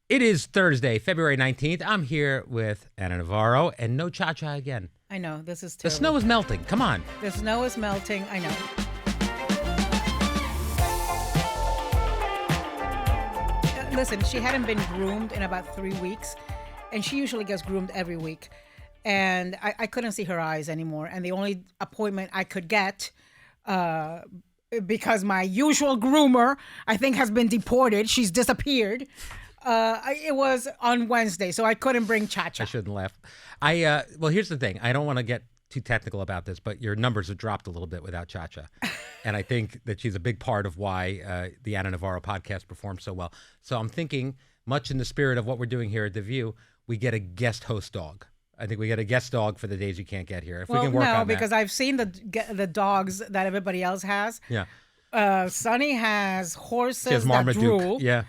It is Thursday, February 19th. I'm here with Anna Navarro, and no cha-cha again. I know, this is The terrible. snow is melting. Come on. The snow is melting, I know. Listen, she hadn't been groomed in about 3 weeks, and she usually gets groomed every week. And I couldn't see her eyes anymore. And the only appointment I could get, because my usual groomer, I think, has been deported. She's disappeared. It was on Wednesday, so I couldn't bring Cha-Cha. I shouldn't laugh. Well, here's the thing. I don't want to get too technical about this, but your numbers have dropped a little bit without Cha-Cha. And I think that she's a big part of why the Anna Navarro podcast performs so well. So I'm thinking, much in the spirit of what we're doing here at The View, we get a guest host dog. I think we get a guest dog for the days you can't get here. If we can work on that. No, because I've seen the dogs that everybody else has. Yeah. Sunny has horses She has that Marmaduke. drool. Yeah.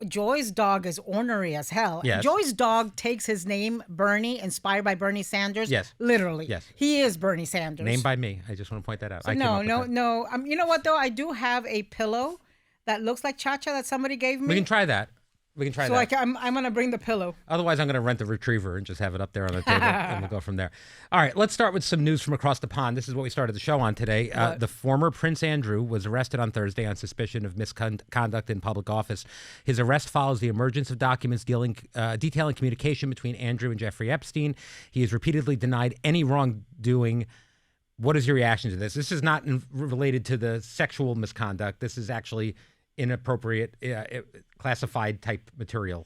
Joy's dog is ornery as hell. Yes. Joy's dog takes his name, Bernie, inspired by Bernie Sanders. Yes. Literally. Yes. He is Bernie Sanders. Named by me. I just want to point that out. So I came up with that. no. You know what, though? I do have a pillow that looks like Cha-Cha that somebody gave me. We can try that. So I'm going to bring the pillow. Otherwise, I'm going to rent the retriever and just have it up there on the table, and we'll go from there. All right, let's start with some news from across the pond. This is what we started the show on today. The former Prince Andrew was arrested on Thursday on suspicion of misconduct in public office. His arrest follows the emergence of documents detailing communication between Andrew and Jeffrey Epstein. He has repeatedly denied any wrongdoing. What is your reaction to this? This is not related to the sexual misconduct. This is actually inappropriate, classified type material.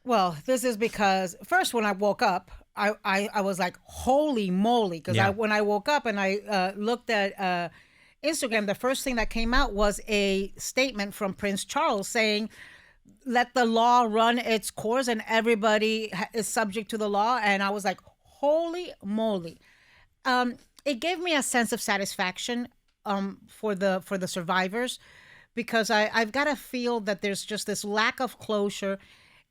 Well, this is because first when I woke up, I was like, holy moly. Because when I woke up and I looked at Instagram, the first thing that came out was a statement from Prince Charles saying, let the law run its course and everybody is subject to the law. And I was like, holy moly. It gave me a sense of satisfaction for the survivors, because I've got to feel that there's just this lack of closure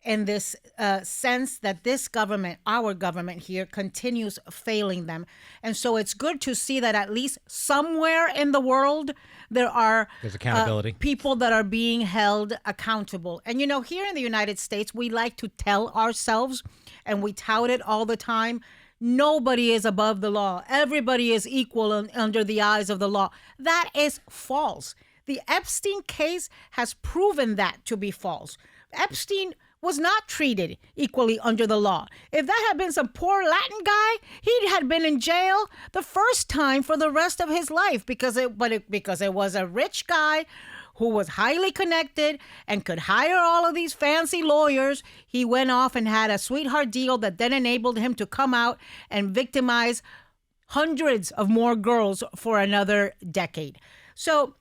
and this sense that this government, our government here, continues failing them. And so it's good to see that at least somewhere in the world there's accountability. People that are being held accountable. And, you know, here in the United States, we like to tell ourselves, and we tout it all the time, nobody is above the law. Everybody is equal under the eyes of the law. That is false. The Epstein case has proven that to be false. Epstein was not treated equally under the law. If that had been some poor Latin guy, he had been in jail the first time for the rest of his life because it was a rich guy who was highly connected and could hire all of these fancy lawyers. He went off and had a sweetheart deal that then enabled him to come out and victimize hundreds of more girls for another decade. So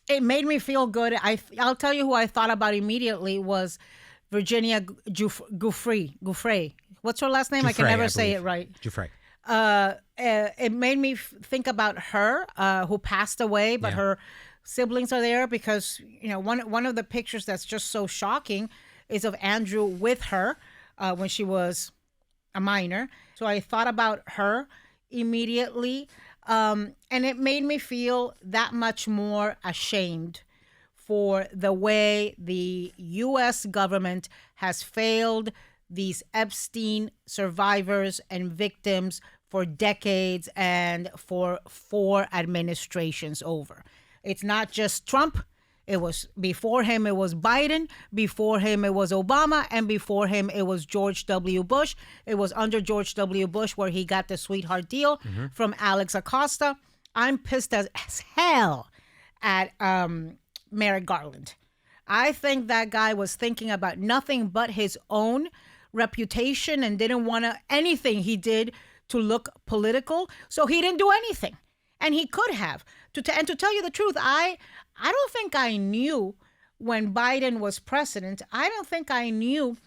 it made me feel good. I'll tell you who I thought about immediately was Virginia Giuffre. What's her last name? Giuffre, I can never say it right. Giuffre. It made me think about her, who passed away, but her siblings are there because, you know, one of the pictures that's just so shocking is of Andrew with her when she was a minor. So I thought about her immediately. And it made me feel that much more ashamed for the way the U.S. government has failed these Epstein survivors and victims for decades and for 4 administrations over. It's not just Trump. It was before him, it was Biden. Before him, it was Obama. And before him, it was George W. Bush. It was under George W. Bush where he got the sweetheart deal from Alex Acosta. I'm pissed as hell at Merrick Garland. I think that guy was thinking about nothing but his own reputation and didn't want anything he did to look political. So he didn't do anything. And he could have. And to tell you the truth, I don't think I knew when Biden was president, I don't think I knew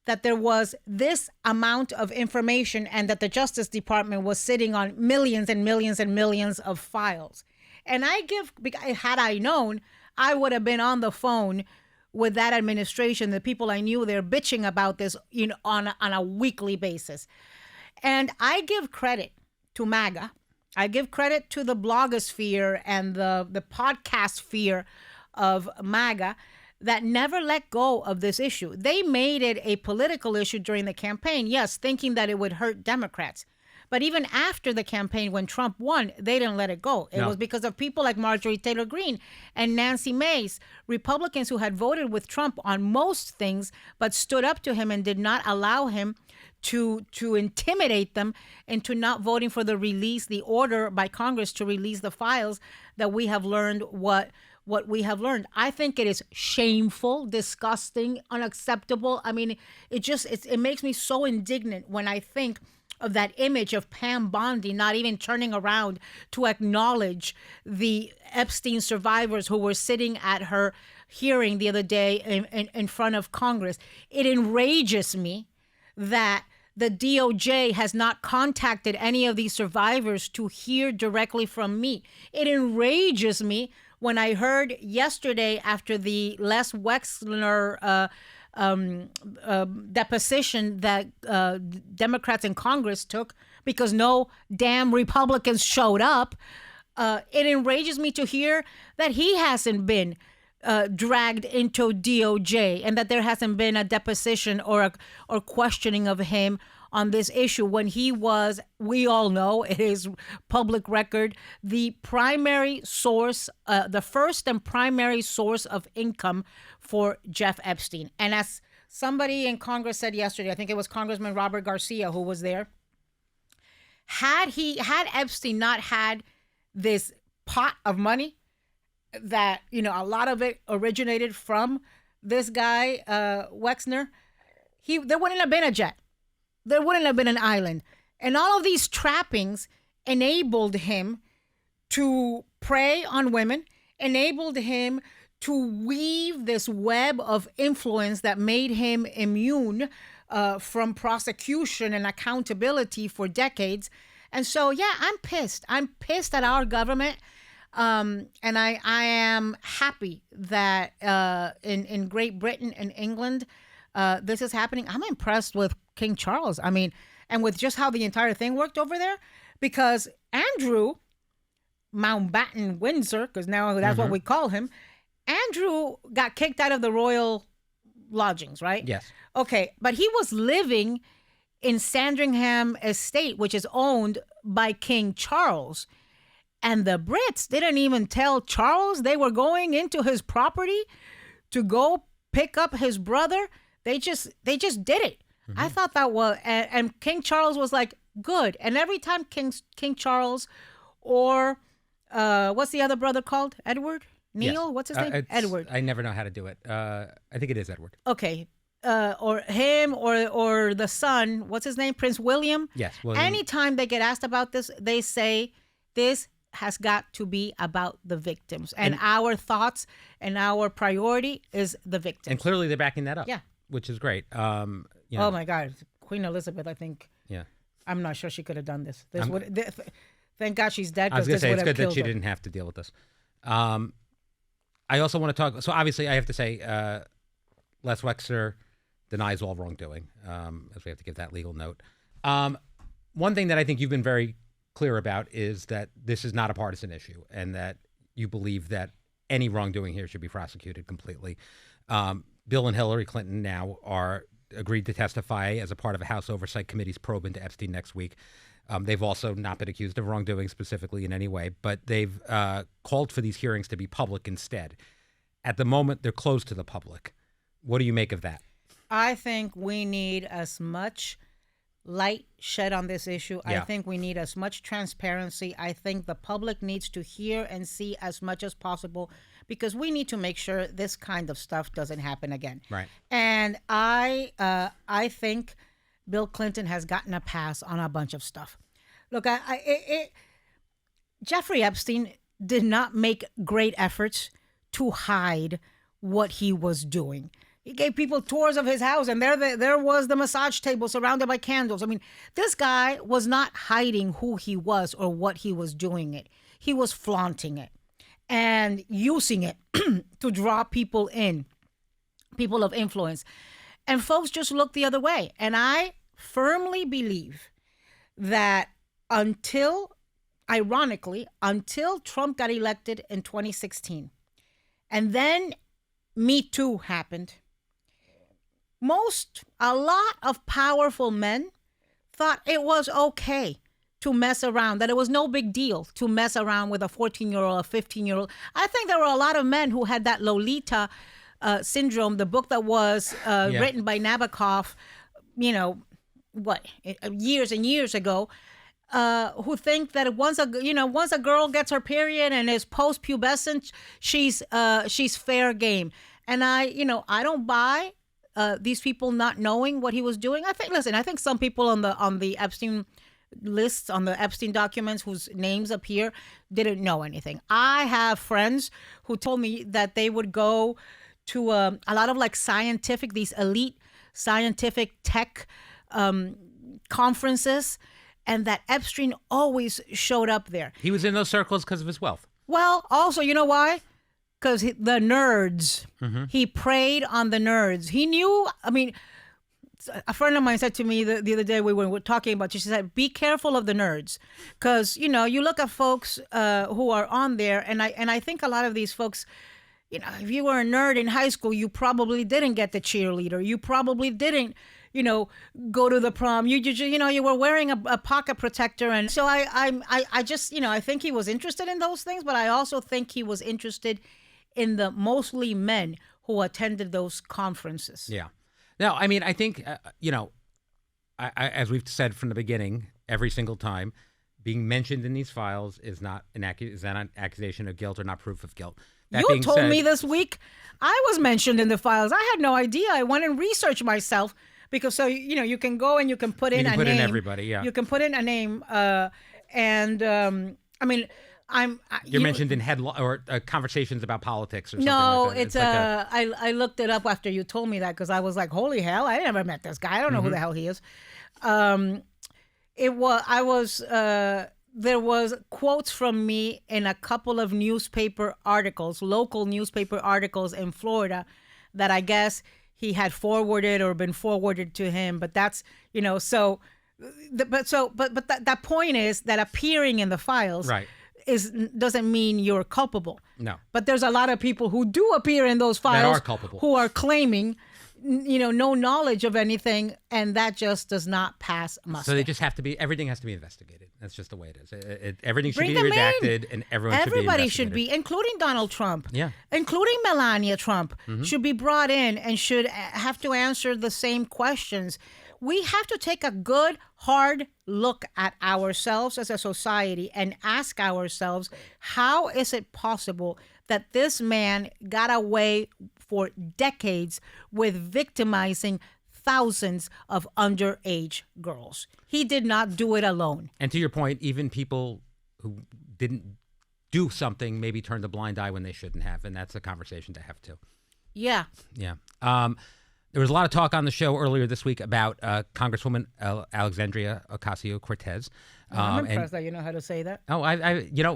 that there was this amount of information and that the Justice Department was sitting on millions and millions and millions of files. And had I known, I would have been on the phone with that administration, the people I knew, they're bitching about this, you know, on a weekly basis. And I give credit to MAGA. I give credit to the blogosphere and the podcast sphere of MAGA that never let go of this issue. They made it a political issue during the campaign, yes, thinking that it would hurt Democrats. But even after the campaign, when Trump won, they didn't let it go. It was because of people like Marjorie Taylor Greene and Nancy Mace, Republicans who had voted with Trump on most things, but stood up to him and did not allow him to intimidate them into not voting for the order by Congress to release the files that we have learned what we have learned. I think it is shameful, disgusting, unacceptable. I mean, it makes me so indignant when I think of that image of Pam Bondi not even turning around to acknowledge the Epstein survivors who were sitting at her hearing the other day in front of Congress. It enrages me that the DOJ has not contacted any of these survivors to hear directly from me. It enrages me when I heard yesterday after the Les Wexner deposition that Democrats in Congress took because no damn Republicans showed up. It enrages me to hear that he hasn't been dragged into DOJ and that there hasn't been a deposition or questioning of him on this issue when he was, we all know, it is public record, the primary source, the first and primary source of income for Jeff Epstein. And as somebody in Congress said yesterday, I think it was Congressman Robert Garcia who was there, had Epstein not had this pot of money that, a lot of it originated from this guy, Wexner, there wouldn't have been a jet. There wouldn't have been an island. And all of these trappings enabled him to prey on women, enabled him to weave this web of influence that made him immune from prosecution and accountability for decades. And so, yeah, I'm pissed. I'm pissed at our government. And I am happy that in Great Britain and England, this is happening. I'm impressed with King Charles. I mean, and with just how the entire thing worked over there, because Andrew Mountbatten-Windsor, because now that's what we call him, Andrew got kicked out of the royal lodgings, right? Yes. Okay, but he was living in Sandringham Estate, which is owned by King Charles. And the Brits didn't even tell Charles they were going into his property to go pick up his brother. They just did it. I thought that was, and King Charles was like, good. And every time King Charles or what's the other brother called? Edward? Neil? Yes. What's his name? Edward. I never know how to do it. I think it is Edward. Okay. Or him or the son, what's his name? Prince William? Yes. William. Anytime they get asked about this, they say this has got to be about the victims. And our thoughts and our priority is the victims. And clearly they're backing that up. Yeah. Which is great. Oh my God. Queen Elizabeth, I think. Yeah. I'm not sure she could have done this. Thank God she's dead. I was going to say, it's good that she her. didn't have to deal with this. I also want to talk, so obviously I have to say, Les Wexner denies all wrongdoing, as we have to give that legal note. One thing that I think you've been very clear about is that this is not a partisan issue and that you believe that any wrongdoing here should be prosecuted completely. Bill and Hillary Clinton now are agreed to testify as a part of a House Oversight Committee's probe into Epstein next week. They've also not been accused of wrongdoing specifically in any way, but they've called for these hearings to be public instead. At the moment, they're closed to the public. What do you make of that? I think we need as much light shed on this issue. Yeah. I think we need as much transparency. I think the public needs to hear and see as much as possible because we need to make sure this kind of stuff doesn't happen again. Right. And I think Bill Clinton has gotten a pass on a bunch of stuff. Look, Jeffrey Epstein did not make great efforts to hide what he was doing. He gave people tours of his house, and there was the massage table surrounded by candles. I mean, this guy was not hiding who he was or what he was doing it. He was flaunting it and using it to draw people in, people of influence. And folks just look the other way. And I firmly believe that until Trump got elected in 2016, and then Me Too happened, a lot of powerful men thought it was okay to mess around, that it was no big deal to mess around with a 14-year-old, a 15-year-old. I think there were a lot of men who had that Lolita syndrome, the book that was written by Nabokov, years and years ago, who think that once a girl gets her period and is post-pubescent, she's fair game. And I don't buy these people not knowing what he was doing. I think some people on the Epstein lists, on the Epstein documents whose names appear, didn't know anything. I have friends who told me that they would go to a lot of these elite scientific tech conferences, and that Epstein always showed up there. He was in those circles because of his wealth. Well, also, you know why? Because the nerds. Mm-hmm. He preyed on the nerds. He knew, a friend of mine said to me the other day, we were talking about, she said, be careful of the nerds. Because, you look at folks who are on there, and I think a lot of these folks, if you were a nerd in high school, you probably didn't get the cheerleader. You probably didn't, go to the prom. You were wearing a pocket protector. And so I just, I think he was interested in those things, but I also think he was interested in the mostly men who attended those conferences. Yeah. No, I think, as we've said from the beginning, every single time, being mentioned in these files is not an accusation of guilt or not proof of guilt. You told me this week I was mentioned in the files. I had no idea. I went and researched myself because you can go and you can put in a name. You can put in everybody, yeah. You can put in a name, You're mentioned in conversations about politics or something no, like that. I looked it up after you told me that because I was like, holy hell, I never met this guy. I don't know who the hell he is. There was quotes from me in a couple of newspaper articles, local newspaper articles in Florida, that I guess he had forwarded or been forwarded to him. But that's, that point is that appearing in the files, right, doesn't mean you're culpable. No. But there's a lot of people who do appear in those files that are culpable, who are claiming, no knowledge of anything, and that just does not pass muster. So they just everything has to be investigated. That's just the way it is. Everything should be redacted, and everybody should be, including Donald Trump, yeah, including Melania Trump, should be brought in and should have to answer the same questions. We have to take a good, hard look at ourselves as a society and ask ourselves, how is it possible that this man got away for decades with victimizing thousands of underage girls? He did not do it alone. And to your point, even people who didn't do something maybe turned a blind eye when they shouldn't have, and that's a conversation to have too. Yeah. Yeah. There was a lot of talk on the show earlier this week about Congresswoman Alexandria Ocasio-Cortez. I'm impressed that you know how to say that. Oh,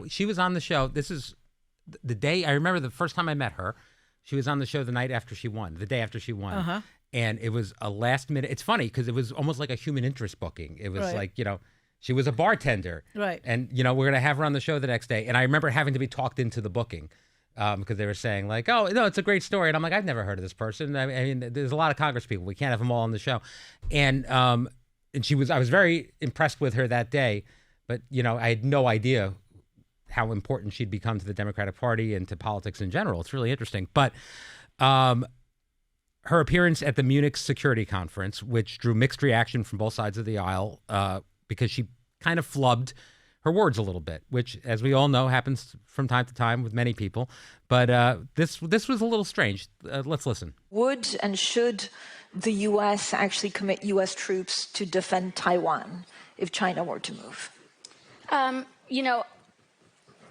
she was on the show. This is the day, I remember the first time I met her. She was on the show the day after she won. Uh-huh. And it was a last minute. It's funny because it was almost like a human interest booking. It was like, she was a bartender. Right. And, we're going to have her on the show the next day. And I remember having to be talked into the booking. Because they were saying like, oh, no, it's a great story. And I'm like, I've never heard of this person. I mean, there's a lot of Congress people. We can't have them all on the show. And I was very impressed with her that day. But, I had no idea how important she'd become to the Democratic Party and to politics in general. It's really interesting. But her appearance at the Munich Security Conference, which drew mixed reaction from both sides of the aisle because she kind of flubbed her words a little bit, which, as we all know, happens from time to time with many people. But this was a little strange. Let's listen. Would and should the U.S. actually commit U.S. troops to defend Taiwan if China were to move?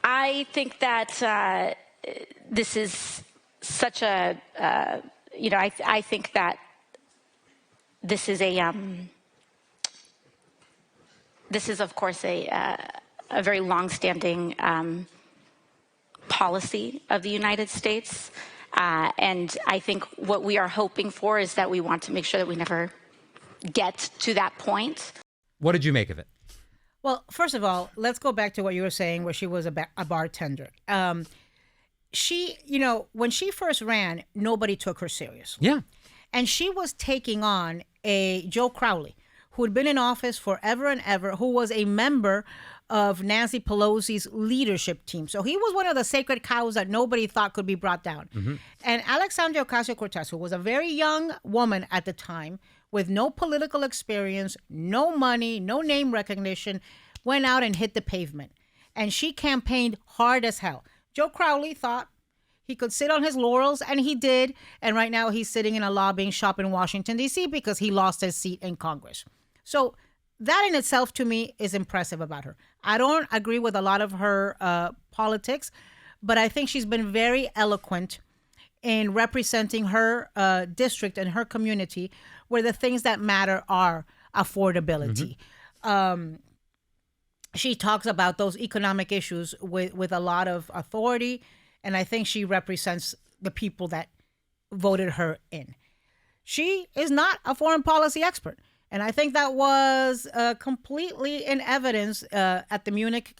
I think that this is such a, I think that this is of course a very long-standing policy of the United States. And I think what we are hoping for is that we want to make sure that we never get to that point. What did you make of it? Well, first of all, let's go back to what you were saying, where she was a bartender. she, when she first ran, nobody took her serious. Yeah. And she was taking on a Joe Crowley, who had been in office forever and ever, who was a member of Nancy Pelosi's leadership team. So he was one of the sacred cows that nobody thought could be brought down. And Alexandria Ocasio-Cortez, who was a very young woman at the time, with no political experience, no money, no name recognition, went out and hit the pavement. And she campaigned hard as hell. Joe Crowley thought he could sit on his laurels, and he did. And right now he's sitting in a lobbying shop in Washington, D.C. because he lost his seat in Congress. So that in itself, to me, is impressive about her. I don't agree with a lot of her politics, but I think she's been very eloquent in representing her district and her community, where the things that matter are affordability. She talks about those economic issues with a lot of authority, and I think she represents the people that voted her in. She is not a foreign policy expert, and I think that was completely in evidence at the Munich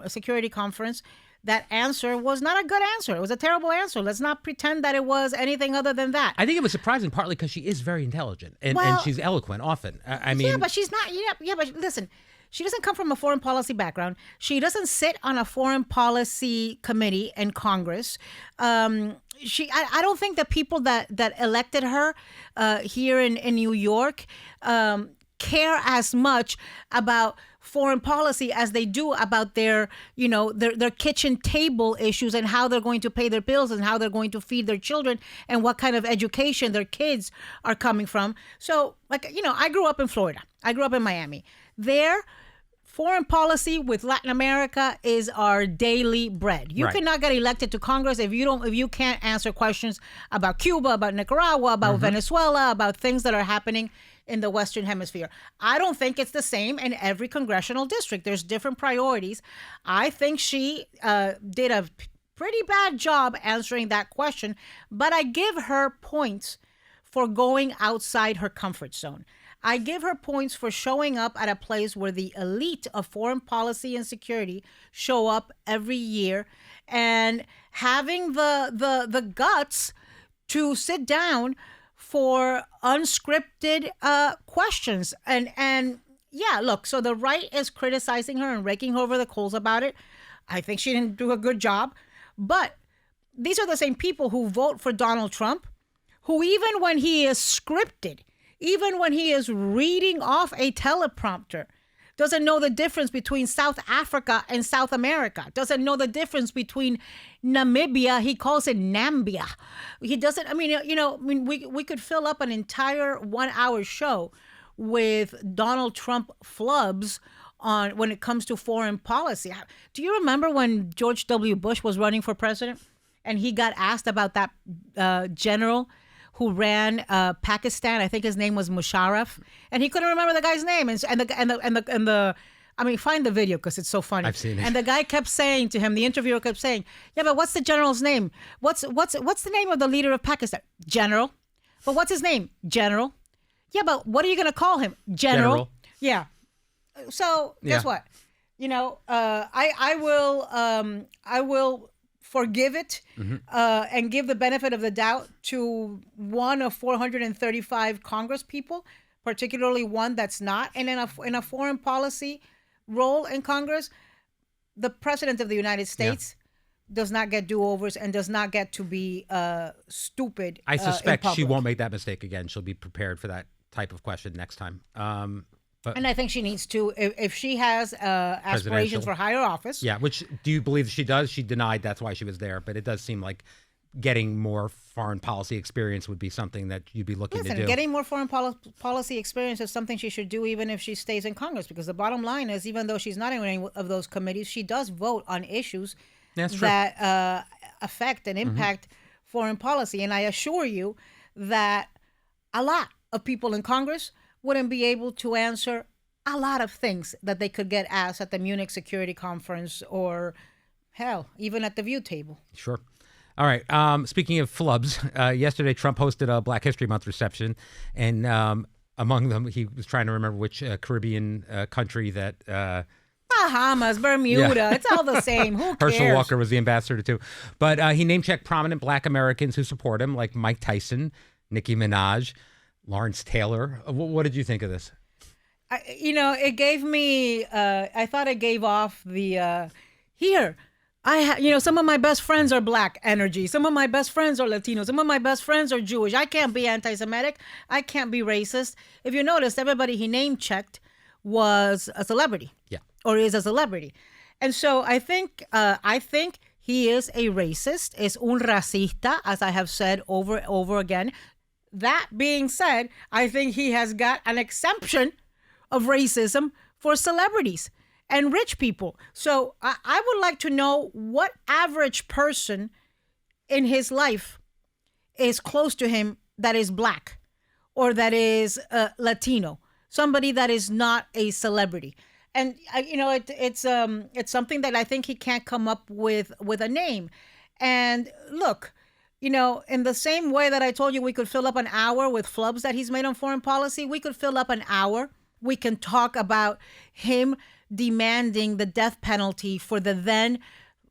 Security Conference. That answer was not a good answer. It was a terrible answer. Let's not pretend that it was anything other than that. I think it was surprising, partly because she is very intelligent and she's eloquent often. I mean, yeah, but she's not. Yeah, but listen, she doesn't come from a foreign policy background. She doesn't sit on a foreign policy committee in Congress. I don't think the people that elected her here in New York care as much about foreign policy as they do about their kitchen table issues and how they're going to pay their bills and how they're going to feed their children and what kind of education their kids are coming from. So, I grew up in Florida. I grew up in Miami. There, foreign policy with Latin America is our daily bread. You cannot get elected to Congress if you can't answer questions about Cuba, about Nicaragua, about Venezuela, about things that are happening in the Western Hemisphere. I don't think it's the same in every congressional district. There's different priorities. I think she did a pretty bad job answering that question, but I give her points for going outside her comfort zone. I give her points for showing up at a place where the elite of foreign policy and security show up every year and having the guts to sit down for unscripted questions. And yeah, look, so the right is criticizing her and raking her over the coals about it. I think she didn't do a good job. But these are the same people who vote for Donald Trump, who even when he is scripted, even when he is reading off a teleprompter, doesn't know the difference between South Africa and South America, doesn't know the difference between Namibia, he calls it Nambia. He doesn't, we could fill up an entire 1 hour show with Donald Trump flubs on when it comes to foreign policy. Do you remember when George W. Bush was running for president and he got asked about that general who ran Pakistan? I think his name was Musharraf, and he couldn't remember the guy's name. Find the video because it's so funny. I've seen it. And the guy kept saying to him, the interviewer kept saying, "Yeah, but what's the general's name? What's the name of the leader of Pakistan? General. But what's his name? General. Yeah, but what are you going to call him? General. Yeah. So guess what? I will forgive it and give the benefit of the doubt to one of 435 Congress people, particularly one that's not. And in a foreign policy role in Congress, the president of the United States does not get do-overs and does not get to be stupid. I suspect she won't make that mistake again. She'll be prepared for that type of question next time. And I think she needs to, if she has aspirations for higher office. Yeah, which do you believe she does? She denied that's why she was there, but it does seem like getting more foreign policy experience would be something that you'd be looking to do. Getting more foreign policy experience is something she should do even if she stays in Congress, because the bottom line is, even though she's not in any of those committees, she does vote on issues that affect and impact foreign policy. And I assure you that a lot of people in Congress wouldn't be able to answer a lot of things that they could get asked at the Munich Security Conference or, hell, even at the View table. Sure. All right. Speaking of flubs, yesterday Trump hosted a Black History Month reception, and among them, he was trying to remember which Caribbean country that Bahamas, Bermuda, it's all the same. Who cares? Herschel Walker was the ambassador too. But he name-checked prominent black Americans who support him, like Mike Tyson, Nicki Minaj, Lawrence Taylor. What did you think of this? It gave me, I thought it gave off the, some of my best friends are black energy. Some of my best friends are Latino. Some of my best friends are Jewish. I can't be anti-Semitic. I can't be racist. If you noticed, everybody he name-checked was a celebrity. Yeah. Or is a celebrity. And so I think he is a racist, es un racista, as I have said over and over again. That being said, I think he has got an exemption of racism for celebrities and rich people. So I would like to know what average person in his life is close to him that is black or that is Latino, somebody that is not a celebrity. And it's something that I think he can't come up with a name. And look, in the same way that I told you we could fill up an hour with flubs that he's made on foreign policy, we could fill up an hour. We can talk about him demanding the death penalty for the then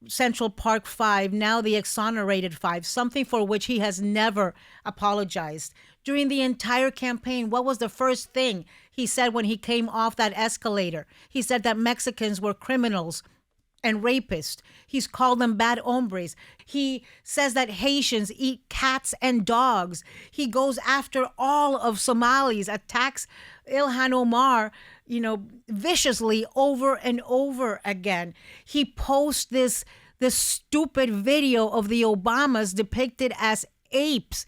Central Park Five, now the exonerated Five, something for which he has never apologized. During the entire campaign, what was the first thing he said when he came off that escalator? He said that Mexicans were criminals and rapists. He's called them bad hombres. He says that Haitians eat cats and dogs. He goes after all of Somalis, attacks Ilhan Omar, viciously over and over again. He posts this stupid video of the Obamas depicted as apes.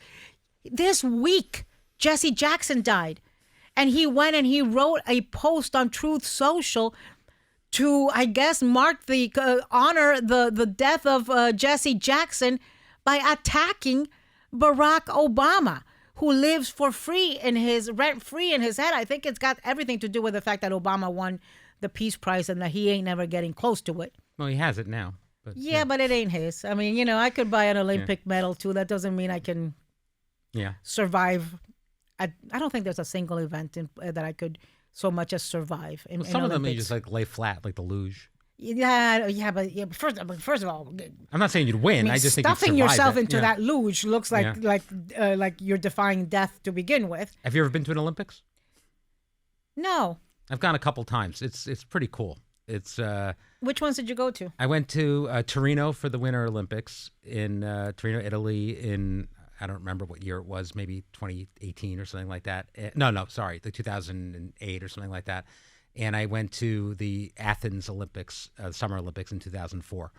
This week, Jesse Jackson died. And he went and he wrote a post on Truth Social to, I guess, mark the honor the death of Jesse Jackson by attacking Barack Obama, who lives for free rent-free in his head. I think it's got everything to do with the fact that Obama won the Peace Prize and that he ain't never getting close to it. Well, he has it now. But, yeah, but it ain't his. I mean, I could buy an Olympic medal too. That doesn't mean I can survive. I don't think there's a single event that I could so much as survive. In some of them you Olympics. just lay flat, like the luge. But first of all, I'm not saying you'd win. I just think you'd stuffing survive yourself it. into that luge looks like you're defying death to begin with. Have you ever been to an Olympics? No. I've gone a couple times. It's pretty cool. It's Which ones did you go to? I went to Torino for the Winter Olympics in Torino, Italy in, I don't remember what year it was, maybe 2018 or something like that. Sorry, the 2008 or something like that. And I went to the Athens Olympics, Summer Olympics in 2004.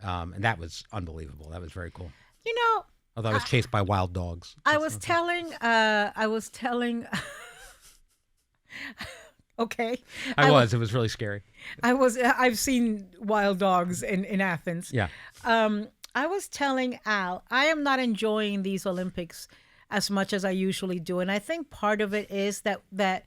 And that was unbelievable. That was very cool. Although I was chased by wild dogs. I was telling okay. It was really scary. I've seen wild dogs in Athens. Yeah. I was telling Al, I am not enjoying these Olympics as much as I usually do. And I think part of it is that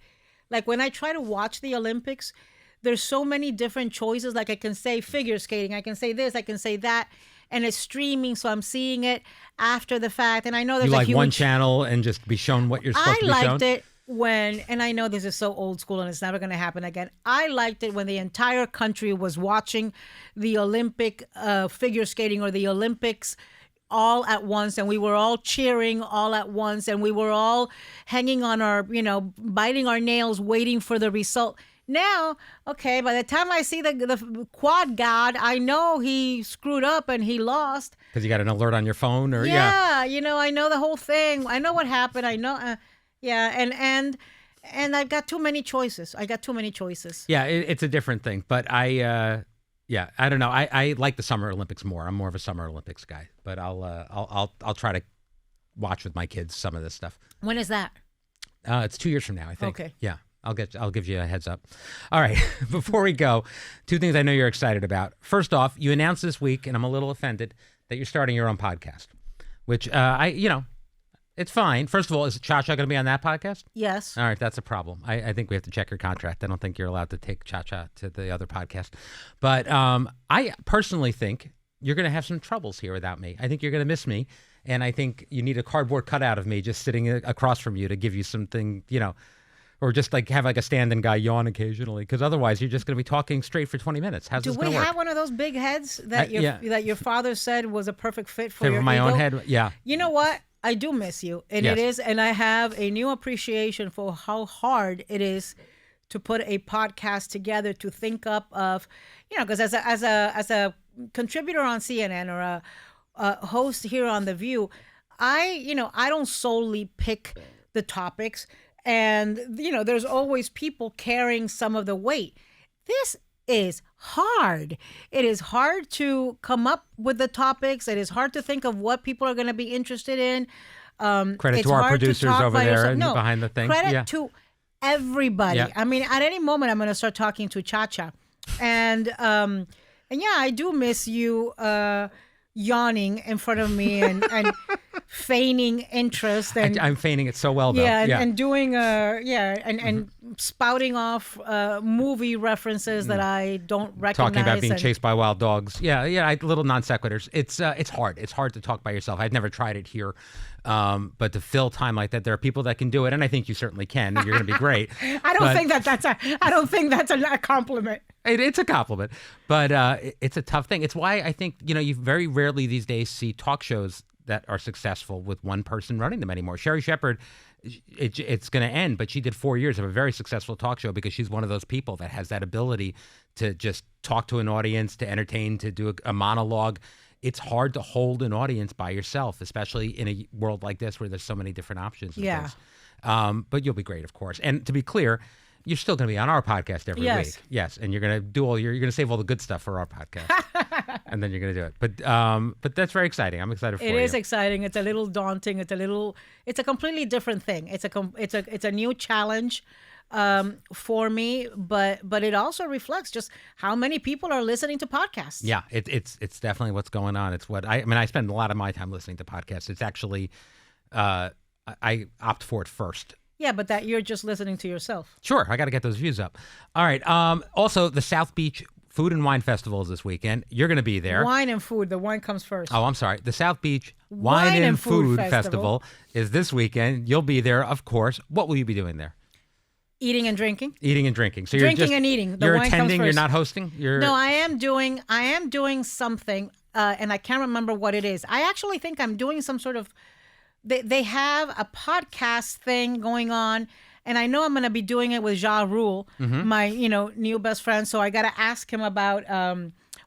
like when I try to watch the Olympics, there's so many different choices. Like I can say figure skating, I can say this, I can say that. And it's streaming, so I'm seeing it after the fact. And I know there's you like huge... one channel and just be shown what you're supposed to be shown? I liked it and I know this is so old school and it's never going to happen again. I liked it when the entire country was watching the Olympic figure skating or the Olympics all at once, and we were all cheering all at once, and we were all hanging on our, biting our nails, waiting for the result. Now, okay, by the time I see the quad god, I know he screwed up and he lost. Because you got an alert on your phone, or I know the whole thing. I know what happened. I know, and I've got too many choices. Yeah, it's a different thing, but I don't know. I like the Summer Olympics more. I'm more of a Summer Olympics guy, but I'll try to watch with my kids some of this stuff. When is that? It's 2 years from now, I think. Okay. Yeah. I'll give you a heads up. All right. Before we go, two things I know you're excited about. First off, you announced this week, and I'm a little offended that you're starting your own podcast, which it's fine. First of all, is Cha-Cha going to be on that podcast? Yes. All right. That's a problem. I think we have to check your contract. I don't think you're allowed to take Cha-Cha to the other podcast. But I personally think you're going to have some troubles here without me. I think you're going to miss me. And I think you need a cardboard cutout of me just sitting across from you to give you something, or just like have like a stand-in guy yawn occasionally, because otherwise you're just going to be talking straight for 20 minutes. How's Do this we going to work? have one of those big heads that that your father said was a perfect fit for your my ego? own head? Yeah. You know what? I do miss you, and Yes. and I have a new appreciation for how hard it is to put a podcast together, to think up of, because as a contributor on CNN or a host here on The View, I don't solely pick the topics, and there's always people carrying some of the weight. This is hard. It is hard to come up with the topics. It is hard to think of what people are going to be interested in. Credit it's to our hard producers talk over by there yourself. and No, behind the thing. Credit Yeah. to everybody. Yeah. I mean, at any moment, I'm going to start talking to Cha-Cha. And yeah, I do miss you yawning in front of me and feigning interest. And I'm feigning it so well, though. yeah, and doing and spouting off movie references that I don't recognize. Talking about being and- chased by wild dogs. Yeah, little non sequiturs. It's hard. It's hard to talk by yourself. I've never tried it here, but to fill time like that, there are people that can do it, and I think you certainly can. And you're going to be great. I don't think that's a compliment. It's a compliment, but it's a tough thing. It's why I think you very rarely these days see talk shows that are successful with one person running them anymore. Sherry Shepherd, it's going to end, but she did 4 years of a very successful talk show because she's one of those people that has that ability to just talk to an audience, to entertain, to do a monologue. It's hard to hold an audience by yourself, especially in a world like this where there's so many different options. And Yeah. things. But you'll be great, of course. And to be clear, you're still going to be on our podcast every week. Yes. And you're going to you're going to save all the good stuff for our podcast. And then you're going to do it. But that's very exciting. I'm excited for you. It is exciting. It's a little daunting. It's a completely different thing. It's a new challenge for me, but it also reflects just how many people are listening to podcasts. Yeah, it's definitely what's going on. It's what I spend a lot of my time listening to podcasts. It's actually I opt for it first. Yeah, but that you're just listening to yourself. Sure, I got to get those views up. All right. Also, the South Beach Food and Wine Festival is this weekend. You're going to be there. Wine and food. The wine comes first. Oh, I'm sorry. The South Beach Wine and Food Festival is this weekend. You'll be there, of course. What will you be doing there? Eating and drinking. Eating and drinking. So Drinking you're just, and eating. The you're wine comes attending. You're first. not hosting. No, I am doing something, and I can't remember what it is. I actually think I'm doing some sort of. They have a podcast thing going on, and I know I'm going to be doing it with Ja Rule, my new best friend. So I got to ask him about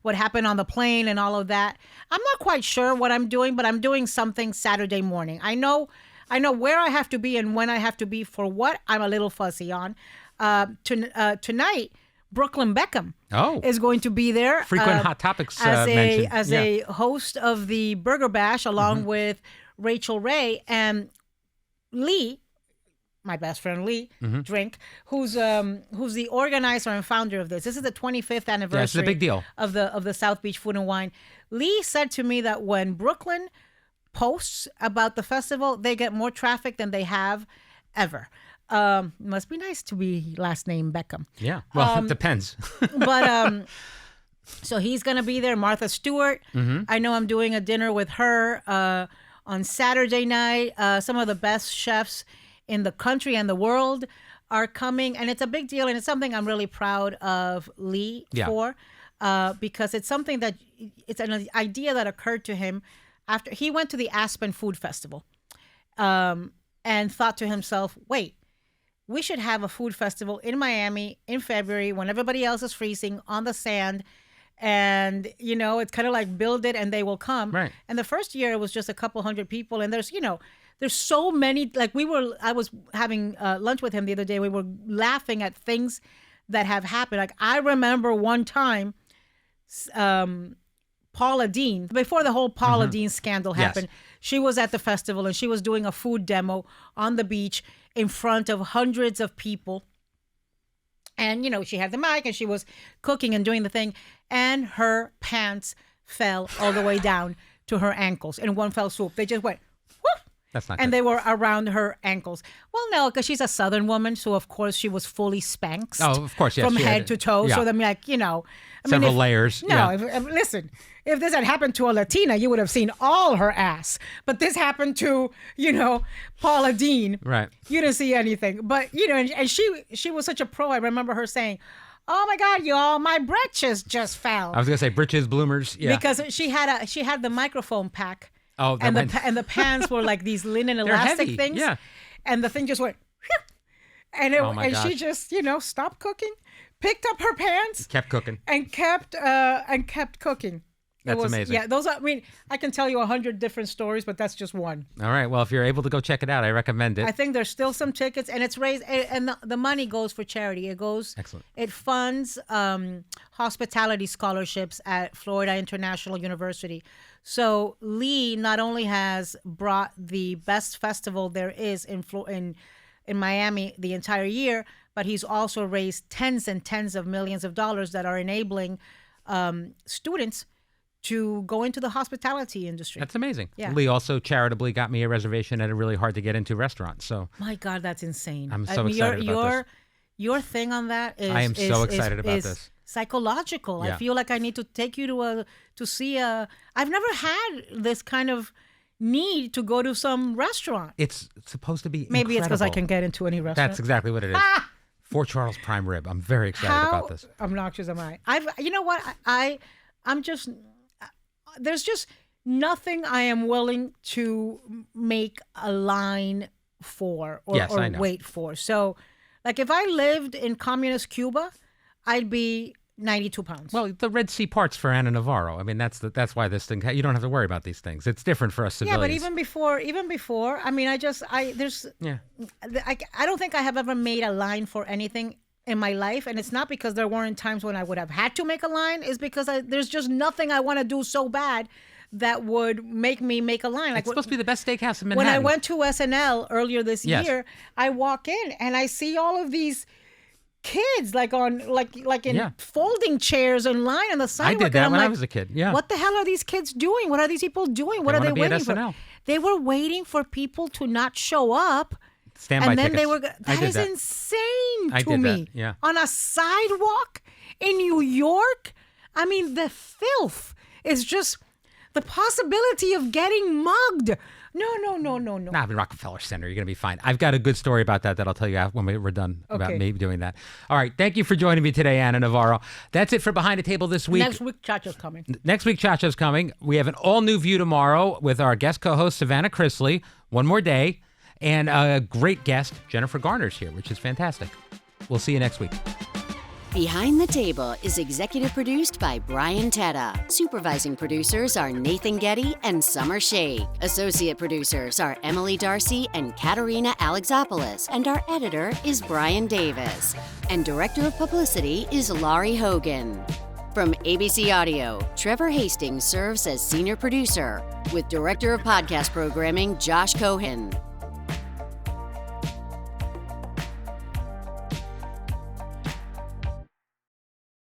what happened on the plane and all of that. I'm not quite sure what I'm doing, but I'm doing something Saturday morning. I know where I have to be and when I have to be for what. I'm a little fuzzy on. Tonight, Brooklyn Beckham is going to be there. Frequent Hot Topics as a host of the Burger Bash, along with Rachel Ray and Lee, my best friend Lee Drink, who's the organizer and founder of this. This is the 25th anniversary. Yeah, it's a big deal of the South Beach Food and Wine. Lee said to me that when Brooklyn posts about the festival, they get more traffic than they have ever. Must be nice to be last name Beckham. Yeah, well, it depends. But so he's gonna be there. Martha Stewart. I know I'm doing a dinner with her on Saturday night. Some of the best chefs in the country and the world are coming, and it's a big deal, and it's something I'm really proud of Lee for, because it's something that it's an idea that occurred to him after he went to the Aspen Food Festival, and thought to himself, wait, we should have a food festival in Miami in February when everybody else is freezing on the sand. And, it's kind of like build it and they will come. Right. And the first year it was just a couple hundred people. And there's so many, like I was having lunch with him the other day. We were laughing at things that have happened. Like I remember one time, Paula Deen, before the whole Paula Deen scandal happened, she was at the festival and she was doing a food demo on the beach in front of hundreds of people. And, she had the mic and she was cooking and doing the thing. And her pants fell all the way down to her ankles in one fell swoop. They just went, whoop. That's not and good. they were around her ankles. Well, no, because she's a Southern woman, so of course she was fully spanked. Oh, of course, yes, from she head had- to toe. yeah. So I'm like, Several layers. No, Yeah. listen, if this had happened to a Latina, you would have seen all her ass. But this happened to, Paula Deen. Right. You didn't see anything. But, and she was such a pro. I remember her saying, "Oh my God, y'all, my britches just fell." I was gonna say britches, bloomers. Yeah. Because she had the microphone pack. Oh, that and went- the pants were like these linen They're elastic heavy, things. yeah. And the thing just went, and Oh my she gosh. just stopped cooking, picked up her pants, Kept cooking. and kept cooking. That's amazing. Yeah, those are. I mean, I can tell you 100 different stories, but that's just one. All right. Well, if you're able to go check it out, I recommend it. I think there's still some tickets, and it's raised, and the money goes for charity. It goes. Excellent. It funds hospitality scholarships at Florida International University. So Lee not only has brought the best festival there is in Miami the entire year, but he's also raised tens and tens of millions of dollars that are enabling students to go into the hospitality industry. That's amazing. Yeah. Lee also charitably got me a reservation at a really hard to get into restaurant. So My God, that's insane. I'm so excited about this. Your thing on that is I am so excited about this. Psychological. Yeah. I feel like I need to take you to see a. I've never had this kind of need to go to some restaurant. it's supposed to be Maybe it's because I incredible. can get into any restaurant. That's exactly what it is. Fort Charles prime rib. I'm very excited How about this. obnoxious am I? You know what? I'm just. There's just nothing I am willing to make a line for or, Yes, I know. wait for. So, like if I lived in communist Cuba, I'd be 92 pounds. Well, the Red Sea parts for Anna Navarro. I mean, that's why this thing. You don't have to worry about these things. It's different for us yeah, civilians. but even before, I mean, there's, Yeah. I don't think I have ever made a line for anything in my life, and it's not because there weren't times when I would have had to make a line. It's because there's just nothing I want to do so bad that would make me make a line. Like It's supposed to be the best steakhouse in Manhattan. when I went to SNL earlier this Yes. year, I walk in and I see all of these kids like in Yeah. folding chairs in line on the sidewalk. did and that I'm when I like, was a kid, yeah. What the hell are these kids doing? What are these people doing? What are wanna they be at waiting for? SNL. They were waiting for people to not show up. Standby And then tickets. they were. I That did is that. insane I to did that, me. yeah. On a sidewalk in New York. I mean, the filth is just the possibility of getting mugged. No. Nah, in Rockefeller Center, you're going to be fine. I've got a good story about that I'll tell you when we're done about Okay. me doing that. All right. Thank you for joining me today, Anna Navarro. That's it for Behind the Table this week. Next week, Chacha's coming. Next week, Chacha's coming. We have an all-new View tomorrow with our guest co-host, Savannah Chrisley. One more day. And a great guest, Jennifer Garner's here, which is fantastic. We'll see you next week. Behind the Table is executive produced by Brian Teta. Supervising producers are Nathan Getty and Summer Shea. Associate producers are Emily Darcy and Katerina Alexopoulos. And our editor is Brian Davis. And director of publicity is Laurie Hogan. From ABC Audio, Trevor Hastings serves as senior producer, with director of podcast programming Josh Cohen.